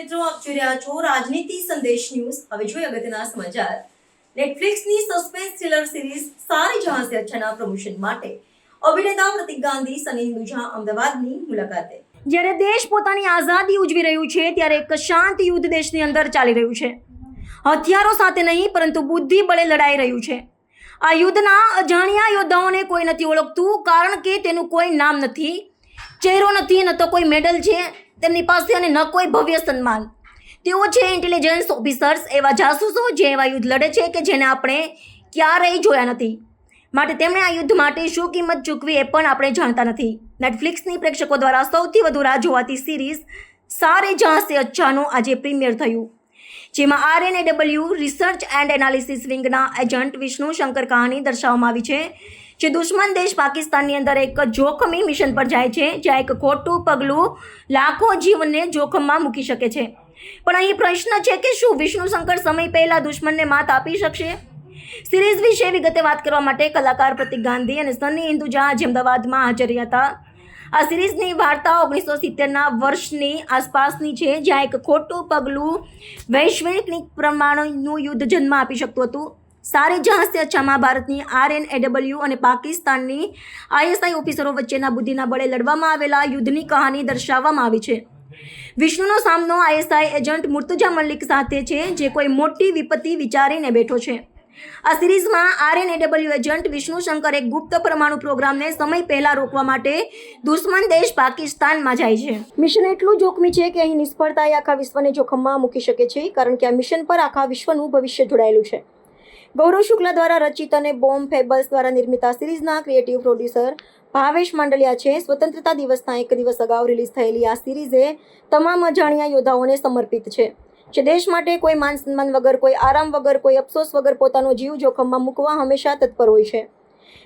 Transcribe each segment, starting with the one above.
મિત્રો આપ જોઈ રહ્યા છો રાજનીતિ સંદેશ ન્યૂઝ। હવે જોઈએ અગત્યના સમાચાર। નેટફ્લિક્સની સસ્પેન્સ થ્રિલર સિરીઝ સારી જહાં સે અચ્છાના પ્રમોશન માટે અભિનેતા પ્રતિક ગાંધી સની હિન્દુજા અમદાવાદની મુલાકાતે। જ્યારે દેશ પોતાની આઝાદી ઉજવી રહ્યું છે ત્યારે એક શાંત યુદ્ધ દેશની અંદર ચાલી રહ્યું છે। હથિયારો સાથે નહીં પરંતુ બુદ્ધિ બળે લડાઈ રહ્યું છે। આ યુદ્ધના અજાણ્યા યોદ્ધાઓને કોઈ નથી ઓળખતું, કારણ કે તેનું કોઈ નામ નથી, ચહેરો નથી, ન તો કોઈ મેડલ છે તેમની પાસે અને ન કોઈ ભવ્ય સન્માન। તેઓ છે ઇન્ટેલિજન્સ ઓફિસર્સ, એવા જાસૂસો જે એવા યુદ્ધ લડે છે કે જેને આપણે ક્યારેય જોયા નથી। માટે તેમણે આ યુદ્ધ માટે શું કિંમત ચૂકવી એ પણ આપણે જાણતા નથી। નેટફ્લિક્સની પ્રેક્ષકો દ્વારા સૌથી વધુ રાહ જોવાતી સિરીઝ સારે જહાં સે અચ્છાનું આજે પ્રીમિયર થયું, જેમાં RNAW રિસર્ચ એન્ડ એનાલિસિસ વિંગના એજન્ટ વિષ્ણુ શંકર કહાની દર્શાવવામાં આવી છે, જે દુશ્મન દેશ પાકિસ્તાનની અંદર એક જોખમી મિશન પર જાય છે, જ્યાં એક ખોટું પગલું લાખો જીવનને જોખમમાં મૂકી શકે છે। પણ અહીં પ્રશ્ન છે કે શું વિષ્ણુ શંકર સમય પહેલા દુશ્મનને માત આપી શકશે? સિરીઝ વિશે વિગતે વાત કરવા માટે કલાકાર પ્રતિક ગાંધી અને સની હિન્દુજા આજે અમદાવાદમાં હાજર રહ્યા હતા। આ સિરીઝની વાર્તા 1970ના વર્ષની આસપાસની છે, જ્યાં એક ખોટું પગલું વૈશ્વિક પ્રમાણનું યુદ્ધ જન્મ આપી શકતું હતું। સારે જહાં સે અચ્છામાં ભારતની RNAW અને પાકિસ્તાનની ISI ઓફિસરો વચ્ચેના બુદ્ધિના બળે લડવામાં આવેલા યુદ્ધની કહાની દર્શાવવામાં આવી છે। વિષ્ણુનો સામનો ISI એજન્ટ મુર્તજા મલિક સાથે છે, જે કોઈ મોટી વિપત્તિ વિચારીને બેઠો છે। આ સિરીઝમાં RNAW એજન્ટ વિષ્ણુ શંકર એક ગુપ્ત પરમાણુ પ્રોગ્રામને સમય પહેલા રોકવા માટે દુશ્મન દેશ પાકિસ્તાનમાં જાય છે। મિશન એટલું જોખમી છે કે અહીં નિષ્ફળતા આખા વિશ્વને જોખમમાં મૂકી શકે છે, કારણ કે આ મિશન પર આખા વિશ્વનું ભવિષ્ય જોડાયેલું છે। ગૌરવ શુક્લા દ્વારા રચિત અને બોમ્બ ફેબલ્સ દ્વારા નિર્મિત આ સિરીઝના ક્રિએટિવ પ્રોડ્યુસર ભાવેશ માંડલિયા છે। સ્વતંત્રતા દિવસના એક દિવસ અગાઉ રિલીઝ થયેલી આ સિરીઝે તમામ અજાણ્યા યોદ્ધાઓને સમર્પિત છે, જે દેશ માટે કોઈ માન સન્માન વગર, કોઈ આરામ વગર, કોઈ અફસોસ વગર પોતાનો જીવ જોખમમાં મૂકવા હંમેશા તત્પર હોય છે।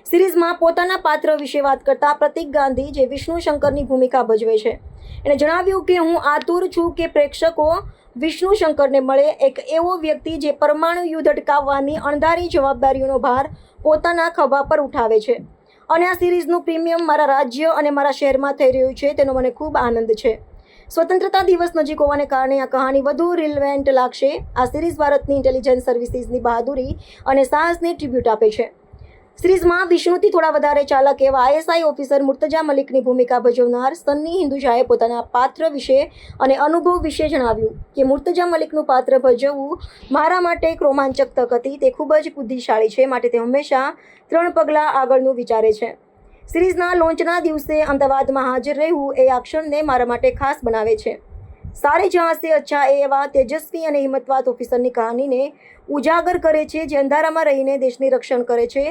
સિરીઝમાં પોતાના પાત્ર વિશે વાત કરતા પ્રતિક ગાંધી, જે વિષ્ણુ શંકરની ભૂમિકા ભજવે છે, એણે જણાવ્યું કે હું આતુર છું કે પ્રેક્ષકો વિષ્ણુ શંકરને મળે, એક એવો વ્યક્તિ જે પરમાણુ યુદ્ધ અટકાવવાની અણધારી જવાબદારીઓનો ભાર પોતાના ખભા પર ઉઠાવે છે। અને આ સિરીઝનું પ્રીમિયમ મારા રાજ્ય અને મારા શહેરમાં થઈ રહ્યું છે, તેનો મને ખૂબ આનંદ છે। સ્વતંત્રતા દિવસ નજીક હોવાને કારણે આ કહાની વધુ રિલેવન્ટ લાગશે। આ સિરીઝ ભારતની ઇન્ટેલિજન્સ સર્વિસીસની બહાદુરી અને સાહસને ટ્રિબ્યુટ આપે છે। સિરીઝમાં વિષ્ણુથી થોડા વધારે ચાલક એવા ISI ઓફિસર મુર્તજા મલિકની ભૂમિકા ભજવનાર સન્ની હિન્દુજાએ પોતાના પાત્ર વિશે અને અનુભવ વિશે જણાવ્યું કે મુર્તજા મલિકનું પાત્ર ભજવવું મારા માટે એક રોમાંચક તક હતી। તે ખૂબ જ બુદ્ધિશાળી છે, માટે તે હંમેશા 3 પગલાં આગળનું વિચારે છે। સિરીઝના લોન્ચના દિવસે અમદાવાદમાં હાજર રહેવું એ આ ક્ષણને મારા માટે ખાસ બનાવે છે। સારે જહાં સે અચ્છા એ એવા તેજસ્વી અને હિંમતવાન ઓફિસરની કહાનીને ઉજાગર કરે છે, જે અંધારામાં રહીને દેશની રક્ષણ કરે છે।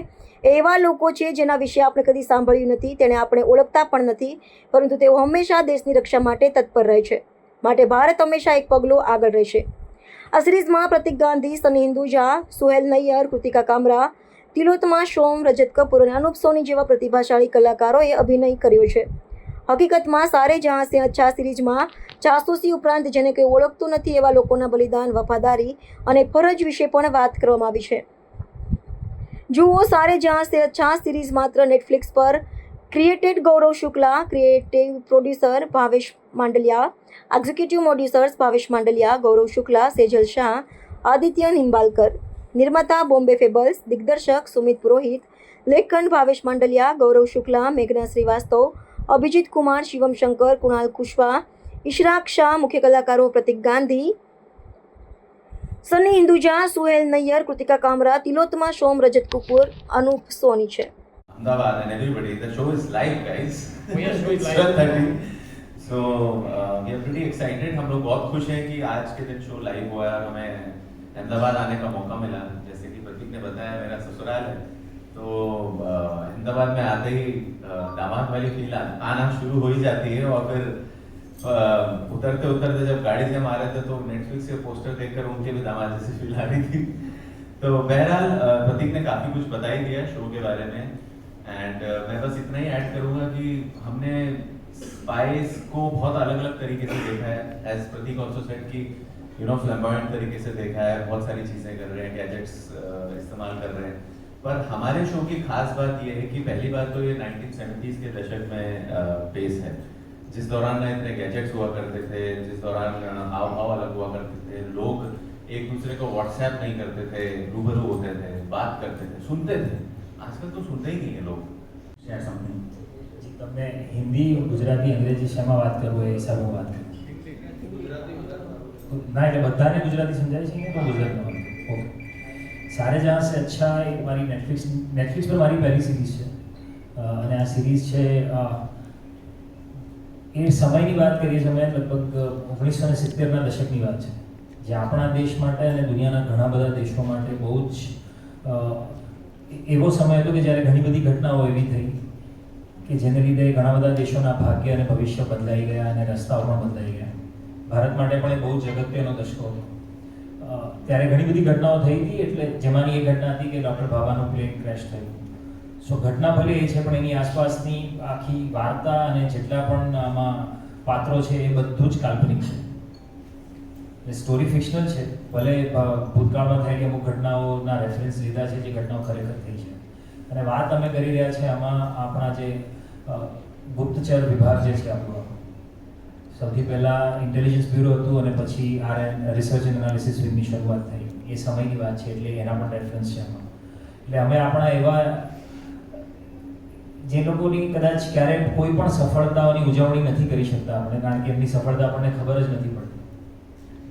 એવા લોકો છે જેના વિશે આપણે કદી સાંભળ્યું નથી, તેને આપણે ઓળખતા પણ નથી, પરંતુ તેઓ હંમેશા દેશની રક્ષા માટે તત્પર રહે છે। માટે ભારત હંમેશા એક પગલું આગળ રહેશે। આ સિરીઝમાં પ્રતિક ગાંધી, સની હિન્દુજા, સુહેલ નૈયર, કૃતિકા કામરા, તિલોત્તમા શોમ, રજત કપૂર અને અનુપ સોની જેવા પ્રતિભાશાળી કલાકારોએ અભિનય કર્યો છે। હકીકતમાં સારે જહાં સે અચ્છા સિરીઝમાં જાસૂસી ઉપરાંત જેને કોઈ ઓળખતું નથી એવા લોકોના બલિદાન, વફાદારી અને ફરજ વિશે પણ વાત કરવામાં આવી છે। જુઓ સારે જહાં સે અચ્છા સિરીઝ માત્ર નેટફ્લિક્સ પર। Created Gaurav Shukla, creative producer Bhavesh Mandaliya, executive producers Bhavesh Mandaliya, Gaurav Shukla, Sejal Shah, Aditya Nimbalkar, નિર્માતા બોમ્બે ફેબલ્સ, દિગ્દર્શક સુમિત પુરોહિત, લેખન ભાવેશ માંડલિયા, ગૌરવ શુક્લા, મેઘના શ્રીવાસ્તવ, અભિજીત કુમાર, શિવમ શંકર, કુણાલ કુશવાહ, ઇશરાક શાહ, મુખ્ય કલાકારો પ્રતિક ગાંધી, સની હિન્દુજા, સુહેલ નૈયર, કૃતિકા કામરા, તિલોત્તમા શોમ, રજત કપૂર, અનુપ સોની છે। Ahmedabad and everybody, the show is live, guys. Oh yes, show is It's live. 12:30. So we are pretty excited. हम लोग बहुत खुश हैं कि आज के दिन शो लाइव हुआ और हमें अहमदाबाद आने का मौका मिला। जैसे कि प्रतीक ने बताया, मेरा ससुराल है, तो अहमदाबाद में आते ही दामाद वाली फील आना शुरू हो ही जाती है। और फिर उतरते उतरते जब गाड़ी से हम आ रहे थे तो नेटफ्लिक्स के पोस्टर देखकर उनके भी दामाद जैसी फील आ रही थी। तो बहरहाल प्रतीक ने काफ़ी कुछ बता ही दिया शो के बारे में। एंड मैं बस इतना ही ऐड करूँगा कि हमने स्पाइस को बहुत अलग अलग तरीके से देखा है। एज प्रतीक ऑल्सो सेड कि फ्लैम्बॉयंट तरीके से देखा है, बहुत सारी चीज़ें कर रहे हैं, गैजेट्स इस्तेमाल कर रहे हैं। पर हमारे शो की खास बात यह है कि पहली बात तो ये 1970s के दशक में बेस है। जिस दौरान इतने गैजेट्स हुआ करते थे, जिस दौरान हाव भाव अलग हुआ करते थे, लोग एक दूसरे को व्हाट्सएप नहीं करते थे, रूबरू होते थे, बात करते थे, सुनते थे। आजकल तो सुनते ही नहीं है लोग। શેર સમથિંગ તમને હિન્દી ગુજરાતી અંગ્રેજી શેમાં વાત કરવું એ હિસાબે વાત કરું ના એટલે બધાને ગુજરાતી સમજાય છે કે ગુજરાતમાં વાત કરું ઓકે સારે જહાં સે અચ્છા એક મારી નેટફ્લિક્સ પર મારી પહેલી સિરીઝ છે અને આ સિરીઝ છે એ સમયની વાત કરીએ છીએ અમે લગભગ 1970ના દશકની વાત છે જે આપણા દેશ માટે અને દુનિયાના ઘણા બધા દેશો માટે બહુ જ એવો સમય હતો કે જ્યારે ઘણી બધી ઘટનાઓ એવી થઈ કે જેને લીધે ઘણા બધા દેશોના ભાગ્ય અને ભવિષ્ય બદલાઈ ગયા અને રસ્તાઓ પણ બદલાઈ ગયા ભારત માટે પણ એ બહુ જ અગત્યનો દશકો હતો ત્યારે ઘણી બધી ઘટનાઓ થઈ હતી એટલે જેમાંની એક ઘટના હતી કે ડૉક્ટર ભાભાનું પ્લેન ક્રેશ થયું સો ઘટના ભલે એ છે પણ એની આસપાસની આખી વાર્તા અને જેટલા પણ આમાં પાત્રો છે એ બધું જ કાલ્પનિક છે સ્ટોરી ફિક્શનલ છે ભલે ભૂતકાળમાં થાય કે અમુક ઘટનાઓના રેફરન્સ લીધા છે જે ઘટનાઓ ખરેખર થઈ છે અને વાત અમે કરી રહ્યા છે આમાં આપણા જે ગુપ્તચર વિભાગ જે છે આપણો સૌથી પહેલાં ઇન્ટેલિજન્સ બ્યુરો હતું અને પછી રિસર્ચ એન્ડ એનાલિસિસ વિંગની શરૂઆત થઈ એ સમયની વાત છે એટલે એના પણ રેફરન્સ છે આમાં એટલે અમે આપણા એવા જે લોકોની કદાચ ક્યારેય કોઈ પણ સફળતાઓની ઉજવણી નથી કરી શકતા આપણે કારણ કે એમની સફળતા આપણને ખબર જ નથી પડતી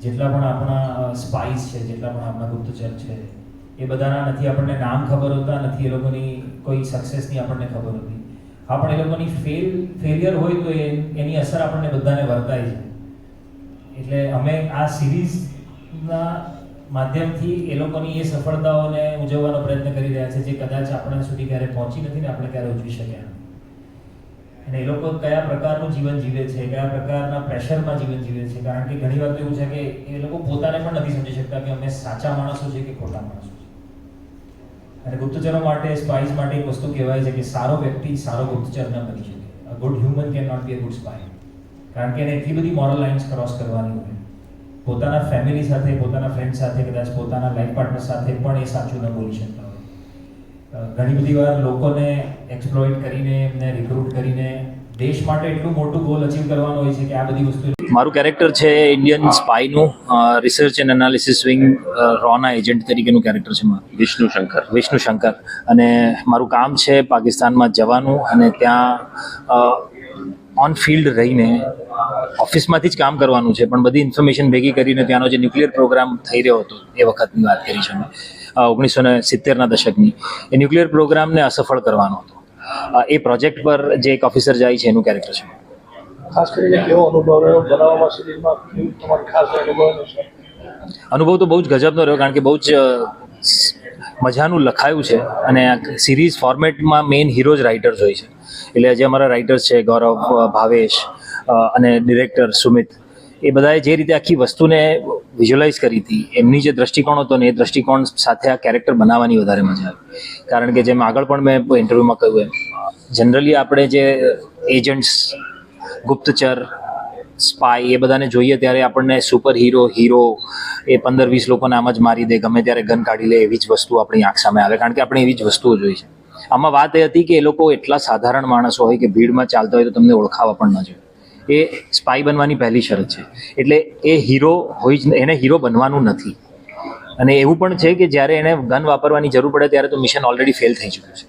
જેટલા પણ આપણા સ્પાઇસ છે જેટલા પણ આપણા ગુપ્તચર છે એ બધાના નથી આપણને નામ ખબર હોતા નથી એ લોકોની કોઈ સક્સેસની આપણને ખબર હોતી હા પણ એ લોકોની ફેલિયર હોય તો એની અસર આપણને બધાને વર્તાય છે એટલે અમે આ સિરીઝના માધ્યમથી એ લોકોની એ સફળતાઓને ઉજવવાનો પ્રયત્ન કરી રહ્યા છે જે કદાચ આપણા સુધી ક્યારે પહોંચી નથી ને આપણે ક્યારે ઉજવી શક્યા અને એ લોકો કયા પ્રકારનું જીવન જીવે છે કયા પ્રકારના પ્રેશરમાં જીવન જીવે છે કારણ કે ઘણી વાર તો એવું છે કે એ લોકો પોતાને પણ નથી સમજી શકતા કે અમે સાચા માણસો છે કે ખોટા માણસો છે અને ગુપ્તચરો માટે સ્પાઇસ માટે એક વસ્તુ કહેવાય છે કે સારો વ્યક્તિ સારો ગુપ્તચર ન બની શકે a good human can not be a good spy કારણ કે એને એટલી બધી મોરલ લાઇન્સ ક્રોસ કરવાની હોય પોતાના ફેમિલી સાથે પોતાના ફ્રેન્ડ સાથે કદાચ પોતાના લાઈફ પાર્ટનર સાથે પણ એ સાચું ન બોલી શકતા હોય ઘણી બધી વાર લોકોને એક્સપ્લોઇટ કરીને એમને રિક્રુટ કરીને દેશ માટે એટલું મોટું ગોલ અચીવ કરવાનું હોય છે કે આ બધી વસ્તુ મારું કેરેક્ટર છે ઇન્ડિયન સ્પાયનું રિસર્ચ એન્ડ એનાલિસિસ વિંગ રોના એજન્ટ તરીકેનું કેરેક્ટર છે મારું વિષ્ણુ શંકર અને મારું કામ છે પાકિસ્તાનમાં જવાનું અને ત્યાં ઓન ફિલ્ડ રહીને ઓફિસમાંથી જ કામ કરવાનું છે પણ બધી ઇન્ફોર્મેશન ભેગી કરીને ત્યાંનો જે ન્યુક્લિયર પ્રોગ્રામ થઈ રહ્યો હતો એ વખતની વાત કરી છે અમે 1970ના દશકની એ ન્યુક્લિયર પ્રોગ્રામને અસફળ કરવાનો હતો એ પ્રોજેક્ટ પર જે એક ઓફિસર જાય છે એનું કેરેક્ટર છે ખાસ કરીને કેવો અનુભવ રહ્યો બનાવવામાં સિરીઝમાં કેવું તમારો ખાસ અનુભવ છે અનુભવ તો બહુ જ ગજબનો રહ્યો કારણ કે બહુ જ મજાનું લખાયું છે અને આ સિરીઝ ફોર્મેટમાં મેઇન હીરો જ રાઇટર્સ હોય છે એટલે જે અમારા રાઇટર્સ છે ગૌરવ ભાવેશ અને ડિરેક્ટર સુમિત એ બધાએ જે રીતે આખી વસ્તુને વિઝ્યુઅલાઇઝ કરી હતી એમની જે દ્રષ્ટિકોણ હતો ને એ દ્રષ્ટિકોણ સાથે આ કેરેક્ટર બનાવવાની વધારે મજા આવી કારણ કે જેમ આગળ પણ મેં ઇન્ટરવ્યૂમાં કહ્યું એમ જનરલી આપણે જે એજન્ટ્સ ગુપ્તચર સ્પાય એ બધાને જોઈએ ત્યારે આપણને સુપર હીરો એ 15-20 લોકોને આમ જ મારી દે ગમે ત્યારે ગન કાઢી લે એવી જ વસ્તુ આપણી આંખ સામે આવે કારણ કે આપણે એવી જ વસ્તુઓ જોઈ છે આમાં વાત એ હતી કે એ લોકો એટલા સાધારણ માણસો હોય કે ભીડમાં ચાલતા હોય તો તમને ઓળખાવા પણ ન જોઈએ એ સ્પાય બનવાની પહેલી શરત છે એટલે એ હીરો હોય જ એને હીરો બનવાનું નથી અને એવું પણ છે કે જ્યારે એને ગન વાપરવાની જરૂર પડે ત્યારે તો મિશન ઓલરેડી ફેલ થઈ ચૂક્યું છે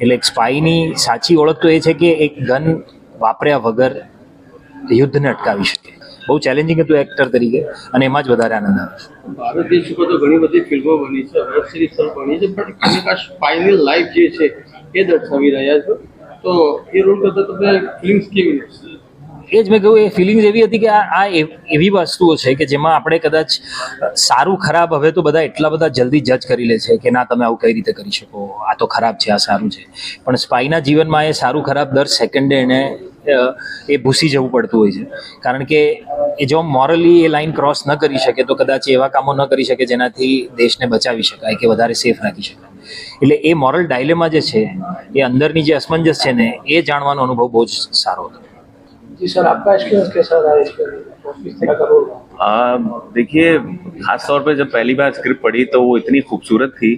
એટલે એક સ્પાયની સાચી ઓળખ તો એ છે કે એક ગન વાપર્યા વગર યુદ્ધને અટકાવી શકે બહુ ચેલેન્જિંગ હતું એક્ટર તરીકે અને એમાં જ વધારે આનંદ આવે ભારત દેશ ઉપર તો ઘણી બધી ફિલ્મો બની છે વેબ સિરીઝ પણ બની છે પણ ખરેખર સ્પાયની લાઈફ જે છે એ દર્શાવી રહ્યા છો તો એ રોલ કરતા તમને ફિલ્મ્સ કેવી એ જ મેં કહ્યું એ ફિલિંગ્સ એવી હતી કે આ એવી વસ્તુઓ છે કે જેમાં આપણે કદાચ સારું ખરાબ હવે તો બધા એટલા બધા જલ્દી જજ કરી લે છે કે ના તમે આવું કઈ રીતે કરી શકો આ તો ખરાબ છે આ સારું છે પણ સ્પાયના જીવનમાં એ સારું ખરાબ દર સેકન્ડે એને એ ભૂસી જવું પડતું હોય છે કારણ કે એ જો મોરલી એ લાઈન ક્રોસ ન કરી શકે તો કદાચ એવા કામો ન કરી શકે જેનાથી દેશને બચાવી શકાય કે વધારે સેફ રાખી શકાય એટલે એ મોરલ ડાયલેમાં જે છે એ અંદરની જે અસમંજસ છે ને એ જાણવાનો અનુભવ બહુ જ સારો હતો जी सर आपका एक्सपीरियंस कैसा रहा इसके किस तरह का रोल देखिए खास तौर पे जब पहली बार स्क्रिप्ट पढ़ी तो वो इतनी खूबसूरत थी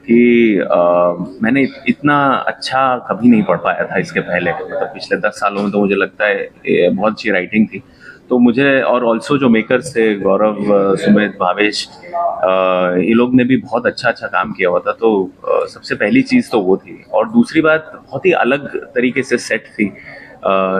कि मैंने इतना अच्छा कभी नहीं पढ़ पाया था इसके पहले, मतलब पिछले 10 सालों में तो मुझे लगता है ये बहुत अच्छी राइटिंग थी। तो मुझे और ऑल्सो जो मेकर्स थे गौरव, सुमित, भावेश, ये लोग ने भी बहुत अच्छा काम किया हुआ था। तो सबसे पहली चीज़ तो वो थी, और दूसरी बात बहुत ही अलग तरीके से सेट थी।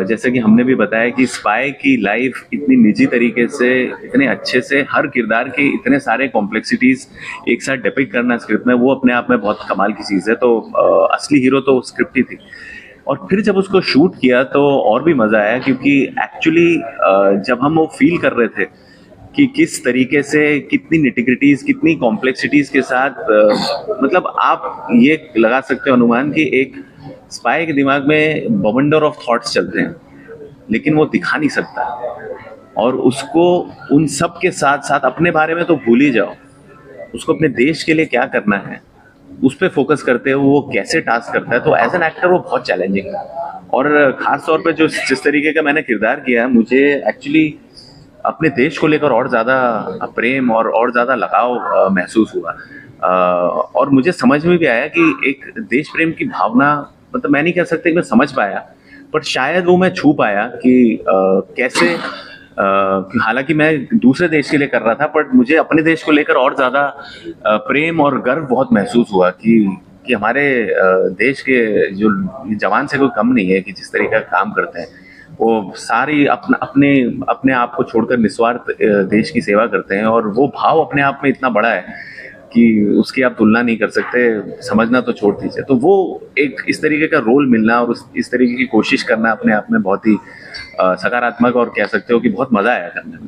जैसे कि हमने भी बताया कि स्पाई की लाइफ इतनी निजी तरीके से, इतने अच्छे से, हर किरदार के इतने सारे कॉम्प्लेक्सिटीज एक साथ डिपिक्ट करना स्क्रिप्ट में, वो अपने आप में बहुत कमाल की चीज़ है। तो असली हीरो तो स्क्रिप्ट ही थी। और फिर जब उसको शूट किया तो और भी मज़ा आया, क्योंकि एक्चुअली जब हम वो फील कर रहे थे कि किस तरीके से, कितनी निटिग्रिटीज, कितनी कॉम्प्लेक्सिटीज के साथ, मतलब आप ये लगा सकते हो अनुमान कि एक स्पाई के दिमाग में बवंडर ऑफ थॉट्स चलते हैं, लेकिन वो दिखा नहीं सकता। और उसको उन सब के साथ साथ अपने बारे में तो भूल ही जाओ, उसको अपने देश के लिए क्या करना है उस पर फोकस करते हुए वो कैसे टास्क करता है। तो एज एन एक्टर वो बहुत चैलेंजिंग है। और ख़ास तौर पे जो जिस तरीके का मैंने किरदार किया, मुझे एक्चुअली अपने देश को लेकर और ज़्यादा प्रेम और ज़्यादा लगाव महसूस हुआ। और मुझे समझ में भी आया कि एक देश प्रेम की भावना, मतलब मैं नहीं कह सकता कि मैं समझ पाया, बट शायद वो मैं छू पाया कि कैसे, हालांकि मैं दूसरे देश के लिए कर रहा था, बट मुझे अपने देश को लेकर और ज़्यादा प्रेम और गर्व बहुत महसूस हुआ कि हमारे देश के जो जवान से कोई कम नहीं है, कि जिस तरीके का काम करते हैं वो सारी अपने आप को छोड़कर निस्वार्थ देश की सेवा करते हैं। और वो भाव अपने आप में इतना बड़ा है कि उसकी आप तुलना नहीं कर सकते, समझना तो छोड़ दीजिए। तो वो एक इस तरीके का रोल मिलना और इस तरीके की कोशिश करना अपने आप में बहुत ही सकारात्मक, और कह सकते हो कि बहुत मज़ा आया करने में।